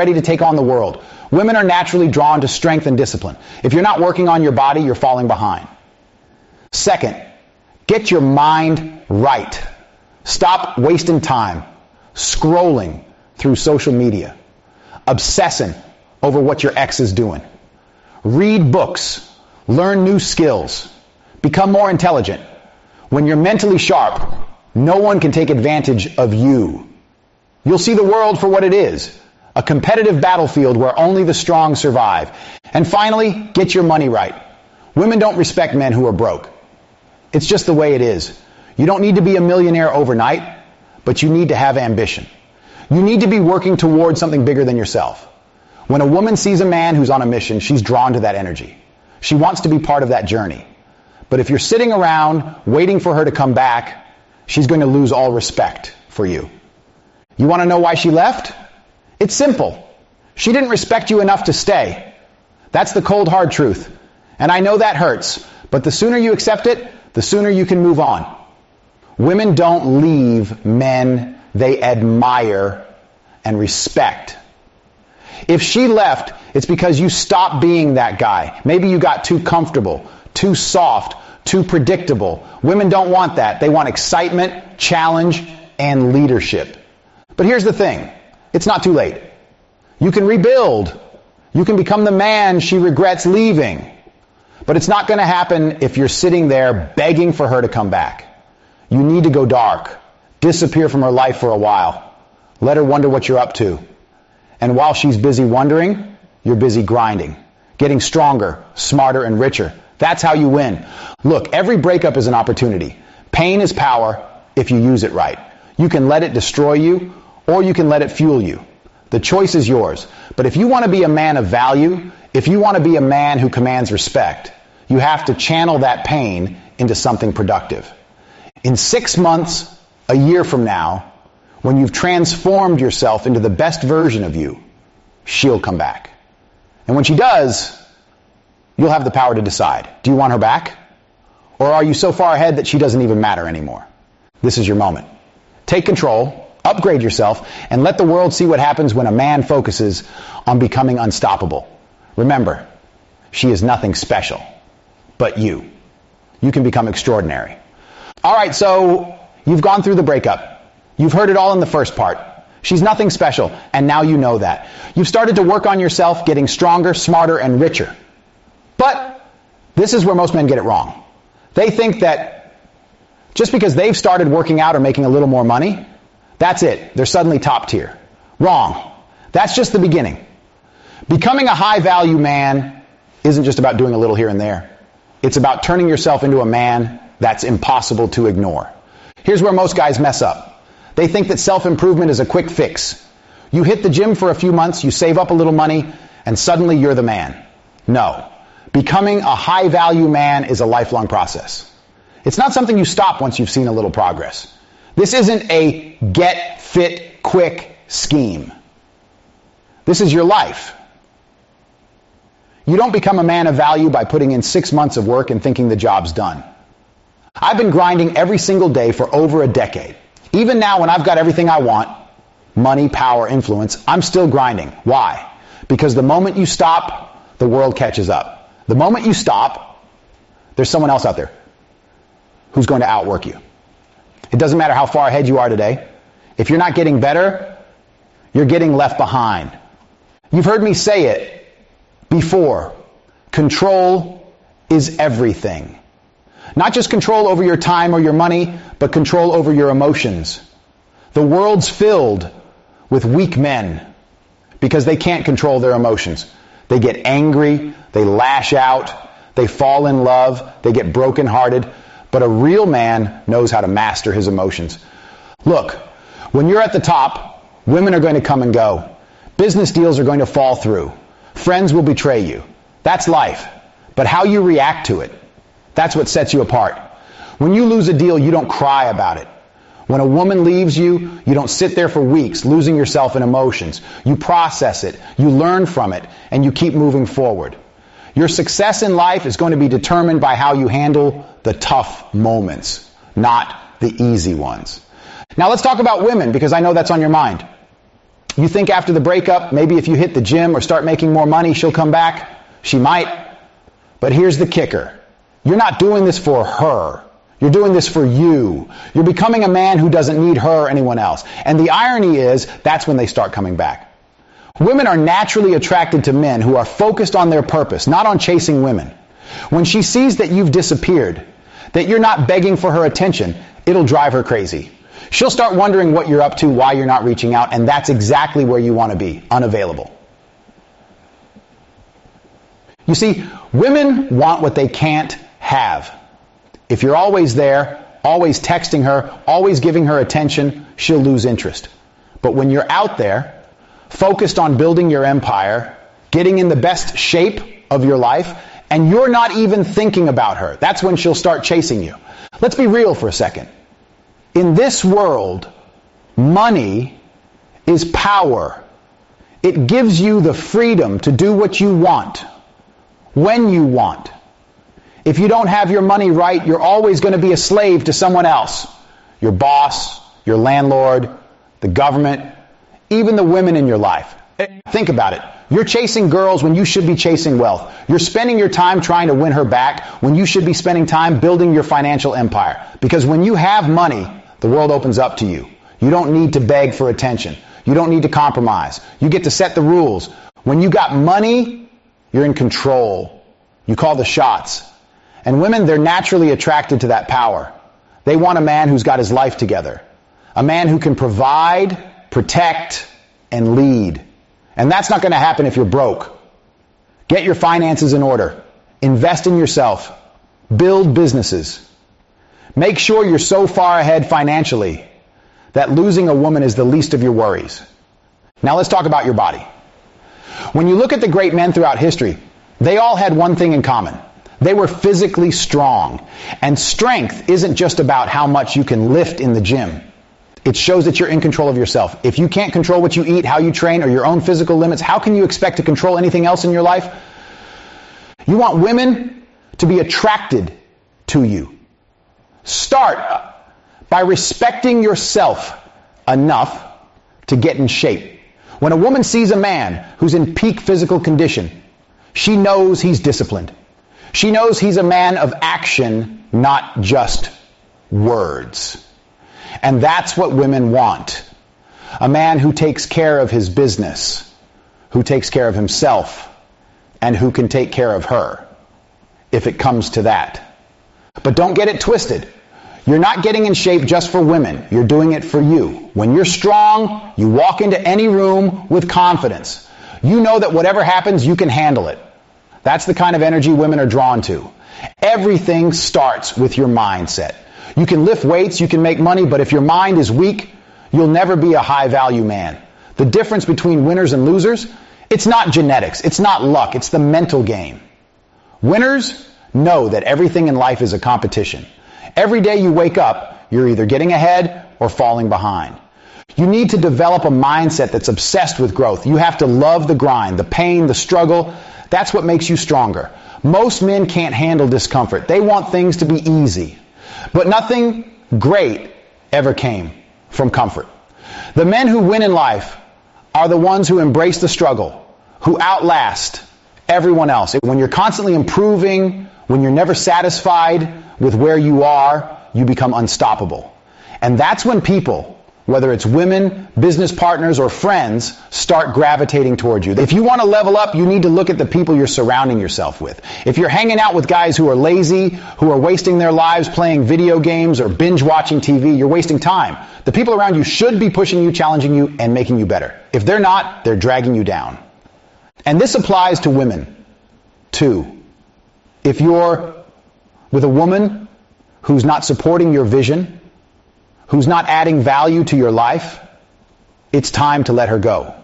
ready to take on the world. Women are naturally drawn to strength and discipline. If you're not working on your body, you're falling behind. Second, get your mind right. Stop wasting time scrolling through social media, obsessing over what your ex is doing. Read books, learn new skills, become more intelligent. When you're mentally sharp, no one can take advantage of you. You'll see the world for what it is, a competitive battlefield where only the strong survive. And finally, get your money right. Women don't respect men who are broke. It's just the way it is. You don't need to be a millionaire overnight, but you need to have ambition. You need to be working towards something bigger than yourself. When a woman sees a man who's on a mission, she's drawn to that energy. She wants to be part of that journey. But if you're sitting around waiting for her to come back, she's going to lose all respect for you. You want to know why she left? It's simple. She didn't respect you enough to stay. That's the cold, hard truth. And I know that hurts, but the sooner you accept it, the sooner you can move on. Women don't leave men they admire and respect. If she left, it's because you stopped being that guy. Maybe you got too comfortable, too soft, too predictable. Women don't want that. They want excitement, challenge, and leadership. But here's the thing. It's not too late. You can rebuild. You can become the man she regrets leaving. But it's not going to happen if you're sitting there begging for her to come back. You need to go dark. Disappear from her life for a while. Let her wonder what you're up to. And while she's busy wondering, you're busy grinding. Getting stronger, smarter, and richer. That's how you win. Look, every breakup is an opportunity. Pain is power if you use it right. You can let it destroy you, or you can let it fuel you. The choice is yours. But if you want to be a man of value, if you want to be a man who commands respect, you have to channel that pain into something productive. In 6 months, a year from now, when you've transformed yourself into the best version of you, she'll come back. And when she does, you'll have the power to decide. Do you want her back? Or are you so far ahead that she doesn't even matter anymore? This is your moment. Take control, upgrade yourself, and let the world see what happens when a man focuses on becoming unstoppable. Remember, she is nothing special, but you. You can become extraordinary. All right, so you've gone through the breakup. You've heard it all in the first part. She's nothing special, and now you know that. You've started to work on yourself, getting stronger, smarter, and richer. But this is where most men get it wrong. They think that just because they've started working out or making a little more money, that's it. They're suddenly top tier. Wrong. That's just the beginning. Becoming a high-value man isn't just about doing a little here and there. It's about turning yourself into a man that's impossible to ignore. Here's where most guys mess up. They think that self-improvement is a quick fix. You hit the gym for a few months, you save up a little money, and suddenly you're the man. No. Becoming a high-value man is a lifelong process. It's not something you stop once you've seen a little progress. This isn't a get fit quick scheme. This is your life. You don't become a man of value by putting in 6 months of work and thinking the job's done. I've been grinding every single day for over a decade. Even now when I've got everything I want, money, power, influence, I'm still grinding. Why? Because the moment you stop, the world catches up. The moment you stop, there's someone else out there who's going to outwork you. It doesn't matter how far ahead you are today. If you're not getting better, you're getting left behind. You've heard me say it before. Control is everything. Not just control over your time or your money, but control over your emotions. The world's filled with weak men because they can't control their emotions. They get angry, they lash out, they fall in love, they get brokenhearted. But a real man knows how to master his emotions. Look, when you're at the top, women are going to come and go. Business deals are going to fall through. Friends will betray you. That's life. But how you react to it, that's what sets you apart. When you lose a deal, you don't cry about it. When a woman leaves you, you don't sit there for weeks losing yourself in emotions. You process it, you learn from it, and you keep moving forward. Your success in life is going to be determined by how you handle the tough moments, not the easy ones. Now let's talk about women, because I know that's on your mind. You think after the breakup, maybe if you hit the gym or start making more money, she'll come back? She might. But here's the kicker. You're not doing this for her. You're doing this for you. You're becoming a man who doesn't need her or anyone else. And the irony is, that's when they start coming back. Women are naturally attracted to men who are focused on their purpose, not on chasing women. When she sees that you've disappeared, that you're not begging for her attention, it'll drive her crazy. She'll start wondering what you're up to, why you're not reaching out, and that's exactly where you want to be, unavailable. You see, women want what they can't have. If you're always there, always texting her, always giving her attention, she'll lose interest. But when you're out there, focused on building your empire, getting in the best shape of your life, and you're not even thinking about her, that's when she'll start chasing you. Let's be real for a second. In this world, money is power. It gives you the freedom to do what you want, when you want. If you don't have your money right, you're always going to be a slave to someone else. Your boss, your landlord, the government, even the women in your life. Think about it. You're chasing girls when you should be chasing wealth. You're spending your time trying to win her back when you should be spending time building your financial empire. Because when you have money, the world opens up to you. You don't need to beg for attention. You don't need to compromise. You get to set the rules. When you got money, you're in control. You call the shots. And women, they're naturally attracted to that power. They want a man who's got his life together. A man who can provide, protect, and lead. And that's not going to happen if you're broke. Get your finances in order. Invest in yourself. Build businesses. Make sure you're so far ahead financially that losing a woman is the least of your worries. Now let's talk about your body. When you look at the great men throughout history, they all had one thing in common. They were physically strong. And strength isn't just about how much you can lift in the gym. It shows that you're in control of yourself. If you can't control what you eat, how you train, or your own physical limits, how can you expect to control anything else in your life? You want women to be attracted to you. Start by respecting yourself enough to get in shape. When a woman sees a man who's in peak physical condition, she knows he's disciplined. She knows he's a man of action, not just words. And that's what women want. A man who takes care of his business, who takes care of himself, and who can take care of her, if it comes to that. But don't get it twisted. You're not getting in shape just for women. You're doing it for you. When you're strong, you walk into any room with confidence. You know that whatever happens, you can handle it. That's the kind of energy women are drawn to. Everything starts with your mindset. You can lift weights, you can make money, but if your mind is weak, you'll never be a high-value man. The difference between winners and losers, it's not genetics, it's not luck, it's the mental game. Winners know that everything in life is a competition. Every day you wake up, you're either getting ahead or falling behind. You need to develop a mindset that's obsessed with growth. You have to love the grind, the pain, the struggle. That's what makes you stronger. Most men can't handle discomfort. They want things to be easy. But nothing great ever came from comfort. The men who win in life are the ones who embrace the struggle, who outlast everyone else. When you're constantly improving, when you're never satisfied with where you are, you become unstoppable. And that's when people, whether it's women, business partners, or friends, start gravitating towards you. If you want to level up, you need to look at the people you're surrounding yourself with. If you're hanging out with guys who are lazy, who are wasting their lives playing video games or binge watching TV, you're wasting time. The people around you should be pushing you, challenging you, and making you better. If they're not, they're dragging you down. And this applies to women, too. If you're with a woman who's not supporting your vision, who's not adding value to your life, it's time to let her go.